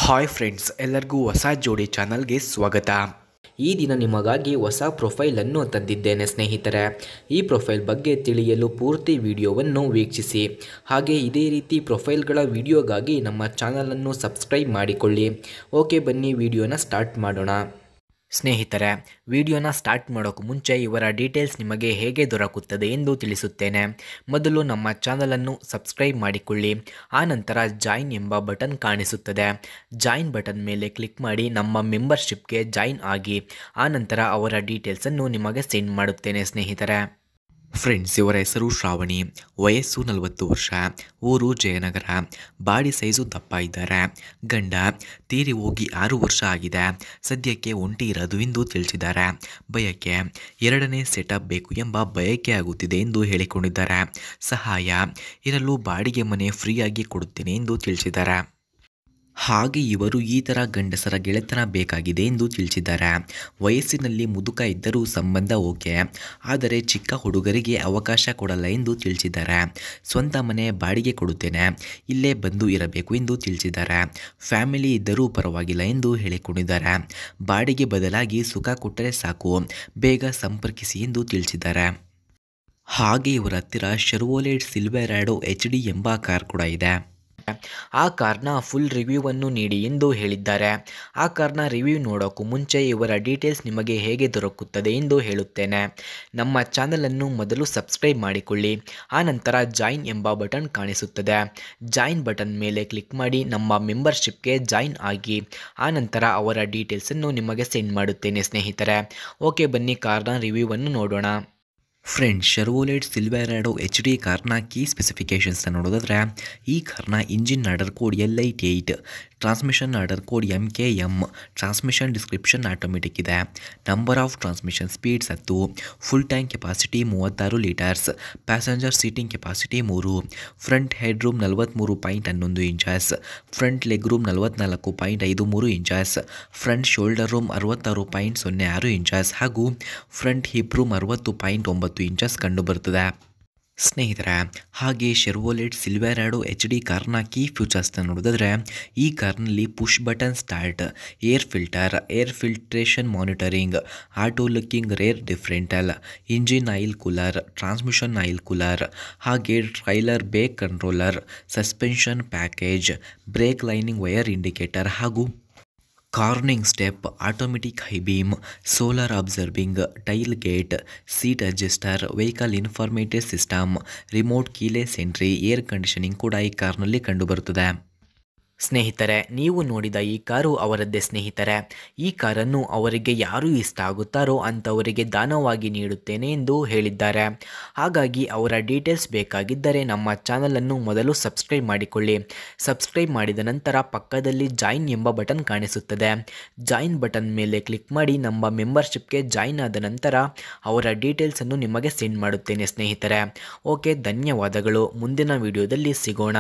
Hi friends, ಎಲ್ಲರಿಗೂ ಹೊಸ ಜೋಡಿ ಚಾನಲ್ಗೆ ಸ್ವಾಗತ. ಈ ದಿನ ನಿಮಗಾಗಿ ಹೊಸ ಪ್ರೊಫೈಲನ್ನು ತಂದಿದ್ದೇನೆ ಸ್ನೇಹಿತರೆ. ಈ ಪ್ರೊಫೈಲ್ ಬಗ್ಗೆ ತಿಳಿಯಲು ಪೂರ್ತಿ ವಿಡಿಯೋವನ್ನು ವೀಕ್ಷಿಸಿ. ಹಾಗೆ ಇದೇ ರೀತಿ ಪ್ರೊಫೈಲ್ಗಳ ವಿಡಿಯೋಗಾಗಿ ನಮ್ಮ ಚಾನಲನ್ನು ಸಬ್ಸ್ಕ್ರೈಬ್ ಮಾಡಿಕೊಳ್ಳಿ. ಓಕೆ, ಬನ್ನಿ ವಿಡಿಯೋನ ಸ್ಟಾರ್ಟ್ ಮಾಡೋಣ. ಸ್ನೇಹಿತರೆ, ವಿಡಿಯೋನ ಸ್ಟಾರ್ಟ್ ಮಾಡೋಕ್ಕೂ ಮುಂಚೆ ಇವರ ಡೀಟೇಲ್ಸ್ ನಿಮಗೆ ಹೇಗೆ ದೊರಕುತ್ತದೆ ಎಂದು ತಿಳಿಸುತ್ತೇನೆ. ಮೊದಲು ನಮ್ಮ ಚಾನಲನ್ನು ಸಬ್ಸ್ಕ್ರೈಬ್ ಮಾಡಿಕೊಳ್ಳಿ. ಆನಂತರ ಜಾಯಿನ್ ಎಂಬ ಬಟನ್ ಕಾಣಿಸುತ್ತದೆ. ಜಾಯಿನ್ ಬಟನ್ ಮೇಲೆ ಕ್ಲಿಕ್ ಮಾಡಿ ನಮ್ಮ ಮೆಂಬರ್ಶಿಪ್ಗೆ ಜಾಯಿನ್ ಆಗಿ. ಆನಂತರ ಅವರ ಡೀಟೇಲ್ಸನ್ನು ನಿಮಗೆ ಸೆಂಡ್ ಮಾಡುತ್ತೇನೆ ಸ್ನೇಹಿತರೆ. ಫ್ರೆಂಡ್ಸ್, ಇವರ ಹೆಸರು ಶ್ರಾವಣಿ, ವಯಸ್ಸು 40 ವರ್ಷ, ಊರು ಜಯನಗರ, ಬಾಡಿ ಸೈಜು ದಪ್ಪ ಇದ್ದಾರೆ, ಗಂಡ, ತೀರಿ ಹೋಗಿ 6 ವರ್ಷ ಆಗಿದೆ, ಸದ್ಯಕ್ಕೆ ಒಂಟಿ ಇರೋದು ಎಂದು ತಿಳಿಸಿದ್ದಾರೆ. ಬಯಕೆ, 2ನೇ ಸೆಟಪ್ ಬೇಕು ಎಂಬ ಬಯಕೆ ಆಗುತ್ತಿದೆ ಎಂದು ಹೇಳಿಕೊಂಡಿದ್ದಾರೆ. ಸಹಾಯ, ಇರಲು ಬಾಡಿಗೆ ಮನೆ ಫ್ರೀಯಾಗಿ ಕೊಡುತ್ತೇನೆ ಎಂದು ತಿಳಿಸಿದ್ದಾರೆ. ಹಾಗೆ ಇವರು ಈ ಥರ ಗಂಡಸರ ಗೆಳೆತನ ಬೇಕಾಗಿದೆ ಎಂದು ತಿಳಿಸಿದ್ದಾರೆ. ವಯಸ್ಸಿನಲ್ಲಿ ಮುದುಕ ಇದ್ದರೂ ಸಂಬಂಧ ಓಕೆ, ಆದರೆ ಚಿಕ್ಕ ಹುಡುಗರಿಗೆ ಅವಕಾಶ ಕೊಡಲ್ಲ ಎಂದು ತಿಳಿಸಿದ್ದಾರೆ. ಸ್ವಂತ ಮನೆ ಬಾಡಿಗೆ ಕೊಡುತ್ತೇನೆ, ಇಲ್ಲೇ ಬಂದು ಇರಬೇಕು ಎಂದು ತಿಳಿಸಿದ್ದಾರೆ. ಫ್ಯಾಮಿಲಿ ಇದ್ದರೂ ಪರವಾಗಿಲ್ಲ ಎಂದು ಹೇಳಿಕೊಂಡಿದ್ದಾರೆ. ಬಾಡಿಗೆ ಬದಲಾಗಿ ಸುಖ ಕೊಟ್ಟರೆ ಸಾಕು, ಬೇಗ ಸಂಪರ್ಕಿಸಿ ಎಂದು ತಿಳಿಸಿದ್ದಾರೆ. ಹಾಗೆ ಇವರ ಹತ್ತಿರ ಶೆವ್ರೋಲೆಟ್ ಸಿಲ್ವರಾಡೋ HD ಎಂಬ ಕಾರ್ ಕೂಡ ಇದೆ. ಆ ಕಾರ್ನ ಫುಲ್ ರಿವ್ಯೂವನ್ನು ನೀಡಿ ಎಂದು ಹೇಳಿದ್ದಾರೆ. ಆ ಕಾರ್ನ ರಿವ್ಯೂ ನೋಡೋಕ್ಕೂ ಮುಂಚೆ ಇವರ ಡೀಟೇಲ್ಸ್ ನಿಮಗೆ ಹೇಗೆ ದೊರಕುತ್ತದೆ ಎಂದು ಹೇಳುತ್ತೇನೆ. ನಮ್ಮ ಚಾನಲನ್ನು ಮೊದಲು ಸಬ್ಸ್ಕ್ರೈಬ್ ಮಾಡಿಕೊಳ್ಳಿ. ಆನಂತರ ಜಾಯಿನ್ ಎಂಬ ಬಟನ್ ಕಾಣಿಸುತ್ತದೆ. ಜಾಯಿನ್ ಬಟನ್ ಮೇಲೆ ಕ್ಲಿಕ್ ಮಾಡಿ ನಮ್ಮ ಮೆಂಬರ್ಶಿಪ್ಗೆ ಜಾಯಿನ್ ಆಗಿ. ಆನಂತರ ಅವರ ಡೀಟೇಲ್ಸನ್ನು ನಿಮಗೆ ಸೆಂಡ್ ಮಾಡುತ್ತೇನೆ ಸ್ನೇಹಿತರೆ. ಓಕೆ, ಬನ್ನಿ ಕಾರ್ನ ರಿವ್ಯೂವನ್ನು ನೋಡೋಣ. ಫ್ರೆಂಡ್ಸ್, ಶೆವ್ರೋಲೆಟ್ ಸಿಲ್ವರಾಡೋ HD ಕಾರ್ನ ಕೀ ಸ್ಪೆಸಿಫಿಕೇಷನ್ಸ್ನ ನೋಡೋದಾದರೆ, ಈ ಕಾರ್ನ engine order code L88, transmission order code MKM, transmission description automatic ಇದೆ, number of transmission speeds 10, full tank capacity 36 litres, passenger seating capacity 3, front head room 43.11 inches, front leg room 44.53 inches, front shoulder room 66.06 inches ಹಾಗೂ front hip room 60.9 inches ಕಂಡುಬರುತ್ತದೆ ಸ್ನೇಹಿತರೆ. ಹಾಗೆ ಶೆವ್ರೋಲೆಟ್ Silverado HD ಕಾರ್ನ key ಫ್ಯೂಚರ್ಸ್ನ ನೋಡೋದಾದರೆ, ಈ ಕಾರ್ನಲ್ಲಿ push button start, air filter, air filtration monitoring, auto locking rear differential, engine oil cooler, transmission oil cooler, ಹಾಗೆ trailer brake controller, suspension package, brake lining wear indicator ಹಾಗೂ cornering step, automatic high beam, solar absorbing, tailgate, seat adjuster, vehicle informative system, remote keyless entry, air conditioning ಕೂಡ ಈ ಕಾರ್ನಲ್ಲಿ ಕಂಡುಬರುತ್ತದೆ. ಸ್ನೇಹಿತರೆ, ನೀವು ನೋಡಿದ ಈ ಕಾರು ಅವರದ್ದೇ ಸ್ನೇಹಿತರೆ. ಈ ಕಾರನ್ನು ಅವರಿಗೆ ಯಾರು ಇಷ್ಟ ಆಗುತ್ತಾರೋ ಅಂಥವರಿಗೆ ದಾನವಾಗಿ ನೀಡುತ್ತೇನೆ ಎಂದು ಹೇಳಿದ್ದಾರೆ. ಹಾಗಾಗಿ ಅವರ ಡೀಟೇಲ್ಸ್ ಬೇಕಾಗಿದ್ದರೆ ನಮ್ಮ ಚಾನಲನ್ನು ಮೊದಲು ಸಬ್ಸ್ಕ್ರೈಬ್ ಮಾಡಿಕೊಳ್ಳಿ. ಸಬ್ಸ್ಕ್ರೈಬ್ ಮಾಡಿದ ನಂತರ ಪಕ್ಕದಲ್ಲಿ ಜಾಯಿನ್ ಎಂಬ ಬಟನ್ ಕಾಣಿಸುತ್ತದೆ. ಜಾಯಿನ್ ಬಟನ್ ಮೇಲೆ ಕ್ಲಿಕ್ ಮಾಡಿ ನಮ್ಮ ಮೆಂಬರ್ಶಿಪ್ಗೆ ಜಾಯಿನ್ ಆದ ನಂತರ ಅವರ ಡೀಟೇಲ್ಸನ್ನು ನಿಮಗೆ ಸೆಂಡ್ ಮಾಡುತ್ತೇನೆ ಸ್ನೇಹಿತರೆ. ಓಕೆ, ಧನ್ಯವಾದಗಳು. ಮುಂದಿನ ವಿಡಿಯೋದಲ್ಲಿ ಸಿಗೋಣ.